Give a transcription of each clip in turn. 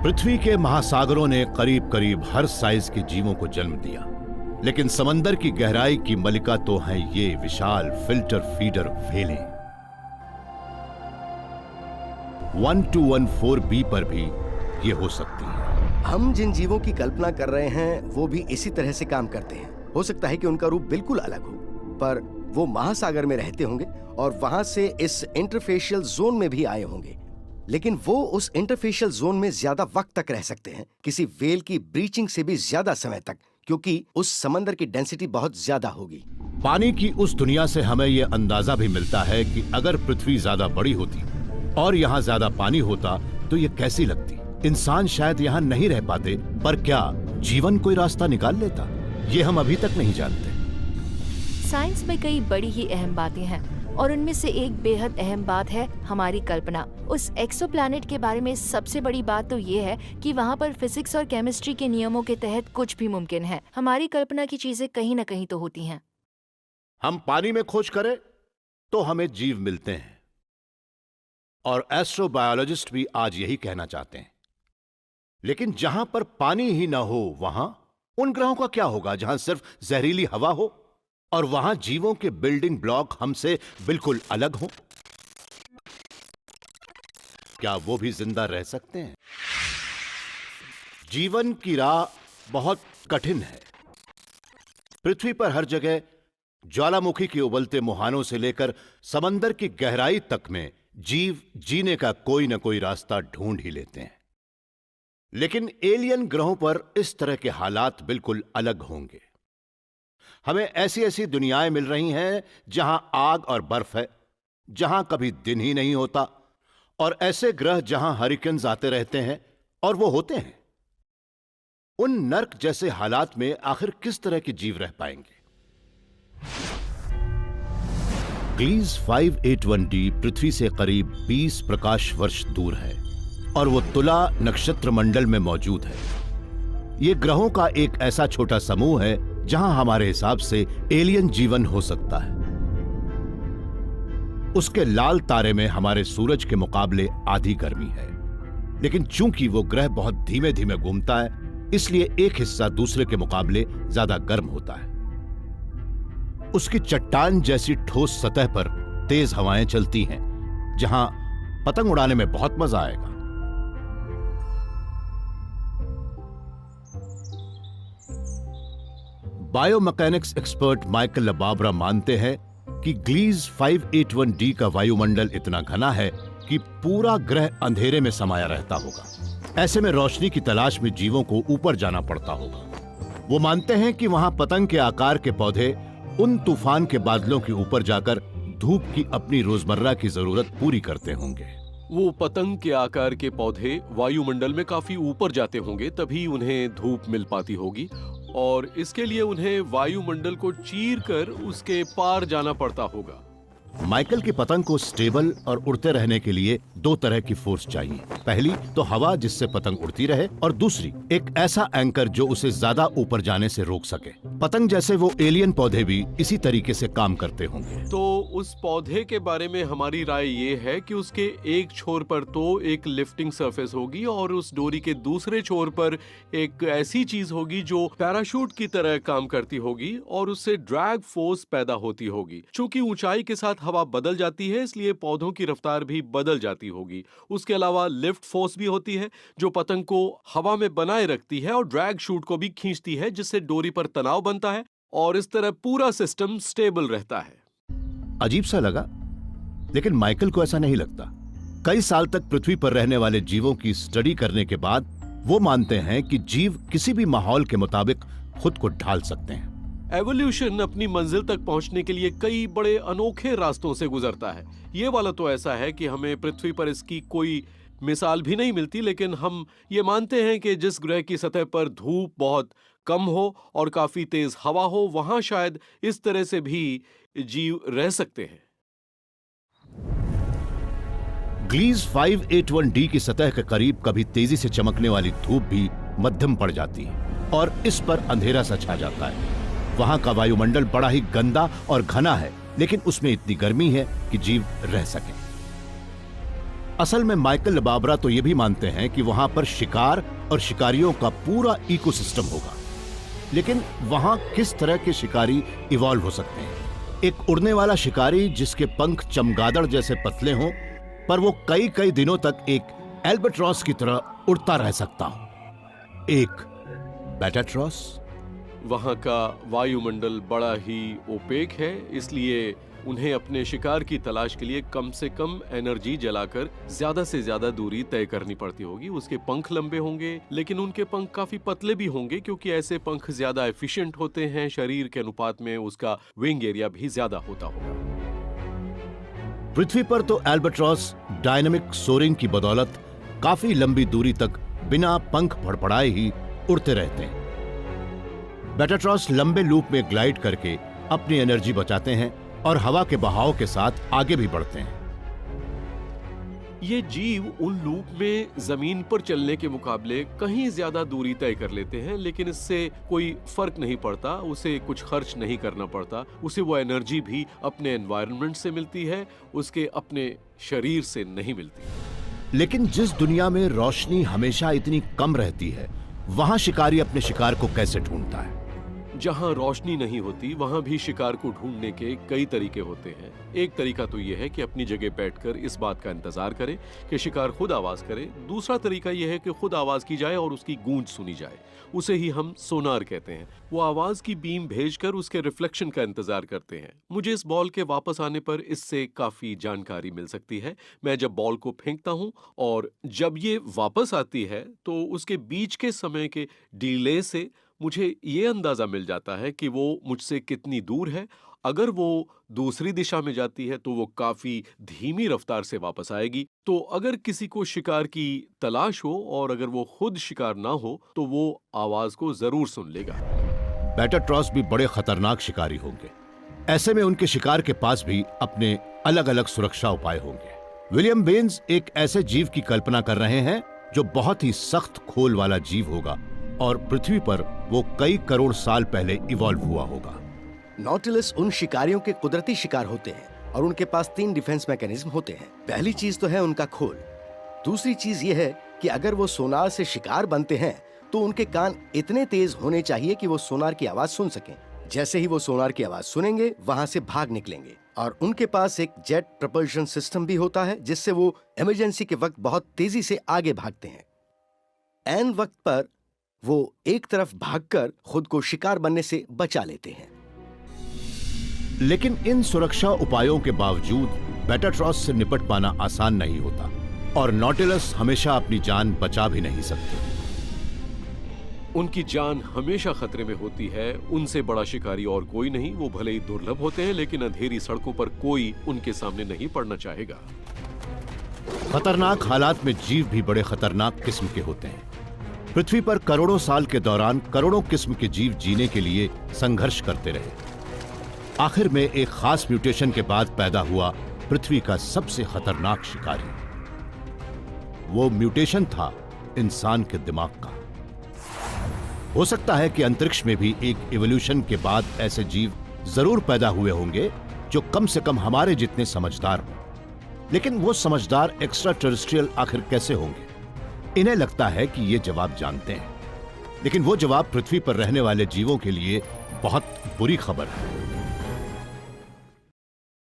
पृथ्वी के महासागरों ने करीब करीब हर साइज के जीवों को जन्म दिया, लेकिन समंदर की गहराई की मलिका तो हैं ये विशाल फिल्टर फीडर व्हेलें। 1214B पर भी ये हो सकती है। हम जिन जीवों की कल्पना कर रहे हैं वो भी इसी तरह से काम करते हैं। हो सकता है कि उनका रूप बिल्कुल अलग हो, पर वो महासागर में रहते होंगे और वहां से इस इंटरफेशियल जोन में भी आए होंगे। लेकिन वो उस इंटरफेशियल जोन में ज्यादा वक्त तक रह सकते हैं, किसी व्हेल की ब्रीचिंग से भी ज्यादा समय तक, क्योंकि उस समंदर की डेंसिटी बहुत ज्यादा होगी। पानी की उस दुनिया से हमें यह अंदाजा भी मिलता है कि अगर पृथ्वी ज्यादा बड़ी होती और यहाँ ज्यादा पानी होता तो ये कैसी लगती। इंसान शायद यहाँ नहीं रह पाते, पर क्या जीवन कोई रास्ता निकाल लेता, ये हम अभी तक नहीं जानते। साइंस में कई बड़ी ही अहम बातें हैं और उनमें से एक बेहद अहम बात है हमारी कल्पना। उस एक्सोप्लैनेट के बारे में सबसे बड़ी बात तो ये है कि वहाँ पर फिजिक्स और केमिस्ट्री के नियमों के तहत कुछ भी मुमकिन है। हमारी कल्पना की चीजें कहीं न कहीं तो होती हैं। हम पानी में खोज करें तो हमें जीव मिलते हैं, और एस्ट्रोबायोलॉजिस्ट भी आज यही कहना चाहते हैं। लेकिन जहां पर पानी ही ना हो, वहां उन ग्रहों का क्या होगा जहां सिर्फ जहरीली हवा हो और वहां जीवों के बिल्डिंग ब्लॉक हमसे बिल्कुल अलग हों? क्या वो भी जिंदा रह सकते हैं? जीवन की राह बहुत कठिन है। पृथ्वी पर हर जगह ज्वालामुखी के उबलते मुहानों से लेकर समंदर की गहराई तक में जीव जीने का कोई ना कोई रास्ता ढूंढ ही लेते हैं। लेकिन एलियन ग्रहों पर इस तरह के हालात बिल्कुल अलग होंगे। हमें ऐसी ऐसी दुनियाएं मिल रही हैं जहां आग और बर्फ है, जहां कभी दिन ही नहीं होता, और ऐसे ग्रह जहां हरिकेन्स आते रहते हैं, और वो होते हैं। उन नर्क जैसे हालात में आखिर किस तरह के जीव रह पाएंगे? ग्लीज 581d पृथ्वी से करीब 20 प्रकाश वर्ष दूर है और वो तुला नक्षत्र मंडल में मौजूद है। ये ग्रहों का एक ऐसा छोटा समूह है जहां हमारे हिसाब से एलियन जीवन हो सकता है। उसके लाल तारे में हमारे सूरज के मुकाबले आधी गर्मी है, लेकिन चूंकि वो ग्रह बहुत धीमे धीमे घूमता है, इसलिए एक हिस्सा दूसरे के मुकाबले ज्यादा गर्म होता है। उसकी चट्टान जैसी ठोस सतह पर तेज हवाएं चलती हैं, जहां पतंग उड़ाने में बहुत मजा आएगा। बायोमैकेनिक्स एक्सपर्ट माइकल लबाबरा मानते हैं कि ग्लीज 581d का वायुमंडल इतना घना है कि पूरा ग्रह अंधेरे में समाया रहता होगा। ऐसे में रोशनी की तलाश में जीवों को ऊपर जाना पड़ता होगा। वो मानते हैं कि वहां पतंग के आकार के पौधे उन तूफान के बादलों के ऊपर जाकर धूप की अपनी रोजमर्रा की जरूरत पूरी करते होंगे। वो पतंग के आकार के पौधे वायुमंडल में काफी ऊपर जाते होंगे, तभी उन्हें धूप मिल पाती होगी, और इसके लिए उन्हें वायुमंडल को चीर कर उसके पार जाना पड़ता होगा। माइकल की पतंग को स्टेबल और उड़ते रहने के लिए दो तरह की फोर्स चाहिए। पहली तो हवा जिससे पतंग उड़ती रहे, और दूसरी एक ऐसा एंकर जो उसे ज्यादा ऊपर जाने से रोक सके। पतंग जैसे वो एलियन पौधे भी इसी तरीके से काम करते होंगे। तो उस पौधे के बारे में हमारी राय ये है कि उसके एक छोर पर तो एक लिफ्टिंग सरफेस होगी और उस डोरी के दूसरे छोर पर एक ऐसी चीज होगी जो पैराशूट की तरह काम करती होगी और उससे ड्रैग फोर्स पैदा होती होगी। चूंकि ऊंचाई के साथ हवा बदल जाती है, इसलिए पौधों की रफ्तार भी बदल जाती होगी। उसके अलावा लिफ्ट फोर्स भी होती है जो पतंग को हवा में बनाए रखती है और ड्रैग शूट को भी खींचती है, जिससे डोरी पर तनाव बनता है और इस तरह पूरा सिस्टम स्टेबल रहता है। अजीब सा लगा, लेकिन माइकल को ऐसा नहीं लगता। कई साल तक पृथ्वी पर रहने वाले जीवों की स्टडी करने के बाद वो मानते हैं कि जीव किसी भी माहौल के मुताबिक खुद को ढाल सकते हैं। एवोल्यूशन अपनी मंजिल तक पहुंचने के लिए कई बड़े अनोखे रास्तों से गुजरता है। ये वाला तो ऐसा है कि हमें पृथ्वी पर इसकी कोई मिसाल भी नहीं मिलती, लेकिन हम ये मानते हैं कि जिस ग्रह की सतह पर धूप बहुत कम हो और काफी तेज हवा हो, वहां शायद इस तरह से भी जीव रह सकते हैं। ग्लीज 581d की सतह के करीब कभी तेजी से चमकने वाली धूप भी मध्यम पड़ जाती है और इस पर अंधेरा सा छा जाता है। वहां का वायुमंडल बड़ा ही गंदा और घना है, लेकिन उसमें इतनी गर्मी है कि जीव रह सके। असल में माइकल लबाबरा तो ये भी मानते हैं कि वहां पर शिकार और शिकारियों का पूरा इकोसिस्टम होगा, लेकिन वहां किस तरह के शिकारी इवॉल्व हो सकते हैं? एक उड़ने वाला शिकारी जिसके पंख चमगादड़ जैसे पतले हों, पर वो कई कई दिनों तक एक एल्बाट्रॉस की तरह उड़ता रह सकता हो। एक बेटाट्रॉस। वहाँ का वायुमंडल बड़ा ही ओपेक है, इसलिए उन्हें अपने शिकार की तलाश के लिए कम से कम एनर्जी जलाकर ज्यादा से ज्यादा दूरी तय करनी पड़ती होगी। उसके पंख लंबे होंगे, लेकिन उनके पंख काफी पतले भी होंगे, क्योंकि ऐसे पंख ज्यादा एफिशिएंट होते हैं। शरीर के अनुपात में उसका विंग एरिया भी ज्यादा होता होगा। पृथ्वी पर तो एल्बाट्रॉस डायनामिक सोरिंग की बदौलत काफी लंबी दूरी तक बिना पंख फड़फड़ाए ही उड़ते रहते हैं। बेटाट्रॉस लंबे लूप में ग्लाइड करके अपनी एनर्जी बचाते हैं और हवा के बहाव के साथ आगे भी बढ़ते हैं। ये जीव उन लूप में जमीन पर चलने के मुकाबले कहीं ज्यादा दूरी तय कर लेते हैं, लेकिन इससे कोई फर्क नहीं पड़ता। उसे कुछ खर्च नहीं करना पड़ता। उसे वो एनर्जी भी अपने एनवायरनमेंट से मिलती है, उसके अपने शरीर से नहीं मिलती। लेकिन जिस दुनिया में रोशनी हमेशा इतनी कम रहती है, वहां शिकारी अपने शिकार को कैसे ढूंढता है? जहां रोशनी नहीं होती वहां भी शिकार को ढूंढने के कई तरीके होते हैं। एक तरीका तो यह है कि अपनी जगह बैठकर इस बात का इंतजार करें कि शिकार खुद आवाज करे। दूसरा तरीका यह है कि खुद आवाज की जाए और उसकी गूंज सुनी जाए। उसे ही हम सोनार कहते हैं। वो आवाज की बीम भेजकर उसके रिफ्लेक्शन का इंतजार करते हैं। मुझे इस बॉल के वापस आने पर इससे काफी जानकारी मिल सकती है। मैं जब बॉल को फेंकता हूं और जब ये वापस आती है तो उसके बीच के समय के डिले से मुझे ये अंदाजा मिल जाता है कि वो मुझसे कितनी दूर है। अगर वो दूसरी दिशा में जाती है तो वो काफी धीमी रफ्तार से वापस आएगी। तो अगर किसी को शिकार की तलाश हो और अगर वो खुद शिकार ना हो तो वो आवाज को जरूर सुन लेगा। बेटाट्रॉस भी बड़े खतरनाक शिकारी होंगे। ऐसे में उनके शिकार के पास भी अपने अलग अलग सुरक्षा उपाय होंगे। विलियम बेन्स एक ऐसे जीव की कल्पना कर रहे हैं जो बहुत ही सख्त खोल वाला जीव होगा और पृथ्वी पर वो कई करोड़ साल पहले इवॉल्व हुआ होगा। नॉटिलस उन शिकारियों के कुदरती शिकार होते हैं और उनके पास 3 डिफेंस मैकेनिज्म होते हैं। पहली चीज तो है उनका खोल। दूसरी चीज ये है कि अगर वो सोनार से शिकार बनते हैं तो उनके कान इतने तेज होने चाहिए कि वो सोनार की आवाज सुन सकें। जैसे ही वो सोनार की आवाज सुनेंगे वहां से भाग निकलेंगे। और उनके पास एक जेट प्रपल्शन सिस्टम भी होता है जिससे वो इमरजेंसी के वक्त बहुत तेजी से आगे भागते हैं। ऐन वक्त पर वो एक तरफ भागकर खुद को शिकार बनने से बचा लेते हैं। लेकिन इन सुरक्षा उपायों के बावजूद बेटाट्रॉस से निपट पाना आसान नहीं होता और नॉटिलस हमेशा अपनी जान बचा भी नहीं सकते। उनकी जान हमेशा खतरे में होती है। उनसे बड़ा शिकारी और कोई नहीं। वो भले ही दुर्लभ होते हैं, लेकिन अंधेरी सड़कों पर कोई उनके सामने नहीं पड़ना चाहेगा। खतरनाक हालात में जीव भी बड़े खतरनाक किस्म के होते हैं। पृथ्वी पर करोड़ों साल के दौरान करोड़ों किस्म के जीव जीने के लिए संघर्ष करते रहे। आखिर में एक खास म्यूटेशन के बाद पैदा हुआ पृथ्वी का सबसे खतरनाक शिकारी। वो म्यूटेशन था इंसान के दिमाग का। हो सकता है कि अंतरिक्ष में भी एक इवोल्यूशन के बाद ऐसे जीव जरूर पैदा हुए होंगे जो कम से कम हमारे जितने समझदार हों। लेकिन वो समझदार एक्स्ट्रा टेरेस्ट्रियल आखिर कैसे होंगे? इन्हें लगता है कि ये जवाब जानते हैं, लेकिन वो जवाब पृथ्वी पर रहने वाले जीवों के लिए बहुत बुरी खबर है।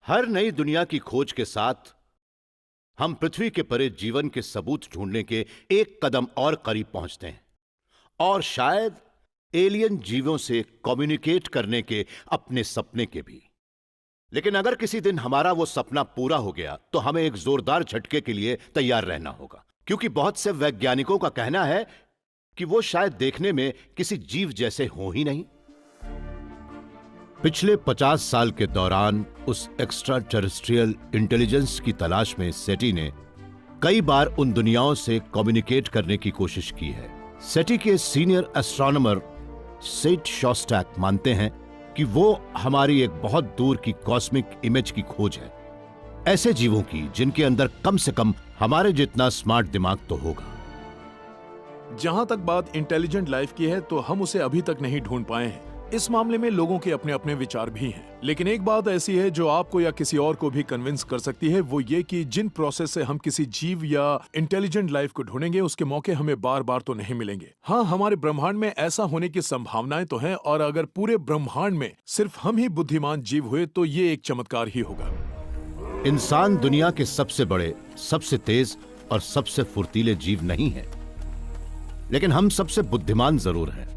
हर नई दुनिया की खोज के साथ हम पृथ्वी के परे जीवन के सबूत ढूंढने के एक कदम और करीब पहुंचते हैं और शायद एलियन जीवों से कम्युनिकेट करने के अपने सपने के भी। लेकिन अगर किसी दिन हमारा वो सपना पूरा हो गया तो हमें एक जोरदार झटके के लिए तैयार रहना होगा, क्योंकि बहुत से वैज्ञानिकों का कहना है कि वो शायद देखने में किसी जीव जैसे हो ही नहीं। पिछले 50 साल के दौरान उस एक्स्ट्रा टेरेस्ट्रियल इंटेलिजेंस की तलाश में सेटी ने कई बार उन दुनियाओं से कम्युनिकेट करने की कोशिश की है। सेटी के सीनियर एस्ट्रोनॉमर सेट शॉस्टैक मानते हैं कि वो हमारी एक बहुत दूर की कॉस्मिक इमेज की खोज है, ऐसे जीवों की जिनके अंदर कम से कम हमारे जितना स्मार्ट दिमाग तो होगा। जहां तक बात इंटेलिजेंट लाइफ की है तो हम उसे अभी तक नहीं ढूंढ पाए हैं। इस मामले में लोगों के अपने अपने विचार भी हैं, लेकिन एक बात ऐसी है जो आपको या किसी और को भी कन्विंस कर सकती है, वो ये कि जिन प्रोसेस से हम किसी जीव या इंटेलिजेंट लाइफ को ढूंढेंगे उसके मौके हमें बार बार तो नहीं मिलेंगे। हाँ, हमारे ब्रह्मांड में ऐसा होने की संभावनाएं तो हैं, और अगर पूरे ब्रह्मांड में सिर्फ हम ही बुद्धिमान जीव हुए तो ये एक चमत्कार ही होगा। इंसान दुनिया के सबसे बड़े, सबसे तेज और सबसे फुर्तीले जीव नहीं है, लेकिन हम सबसे बुद्धिमान जरूर हैं।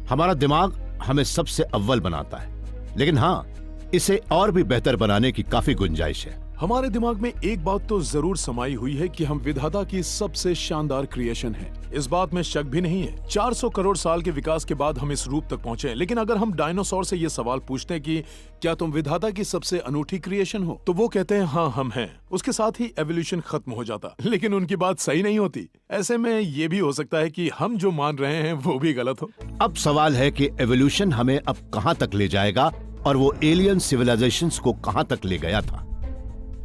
हमारा दिमाग हमें सबसे अव्वल बनाता है, लेकिन हाँ, इसे और भी बेहतर बनाने की काफी गुंजाइश है। हमारे दिमाग में एक बात तो जरूर समाई हुई है कि हम विधाता की सबसे शानदार क्रिएशन हैं। इस बात में शक भी नहीं है। 400 करोड़ साल के विकास के बाद हम इस रूप तक पहुंचे हैं, लेकिन अगर हम डायनासोर से ये सवाल पूछते हैं कि क्या तुम विधाता की सबसे अनूठी क्रिएशन हो, तो वो कहते हैं हाँ हम हैं। उसके साथ ही एवोल्यूशन खत्म हो जाता, लेकिन उनकी बात सही नहीं होती। ऐसे में ये भी हो सकता है कि हम जो मान रहे हैं वो भी गलत हो। अब सवाल है कि एवोल्यूशन हमें अब कहां तक ले जाएगा और वो एलियन सिविलाइजेशंस को कहां तक ले गया था।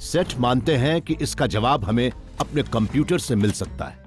सेठ मानते हैं कि इसका जवाब हमें अपने कंप्यूटर से मिल सकता है।